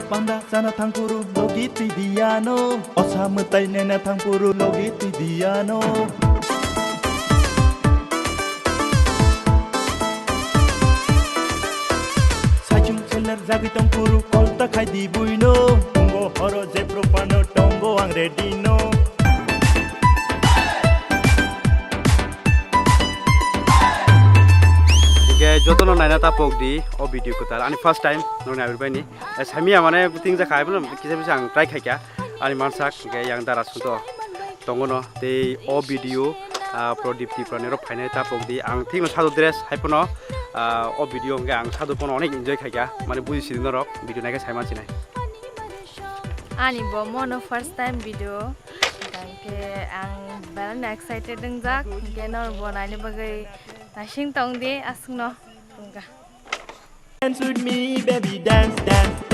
panda sana tangpuru logi tidiano osa metai nena tangpuru logi tidiano sajung seler jagi tangpuru kolta khai di buino tongo horo jepro pano tongo ang redino jotono naina tapok di o video ko tal ani first time noni abir bani samia mane ting ja khai blam kisa bisa ang try khaikya ani mansak ge yang dara sudo tongono te o video prodipti pranero phaine tapok di ang ting no sadu dress haipono o video ge ang sadu pono onek enjoy khaikya mane buji sidino rok video naike saima sinai ani bo mono first time video ke ang balan excited dengjak ke nor bonai ne bagai nasing tong de asno tungga dance with me baby dance dance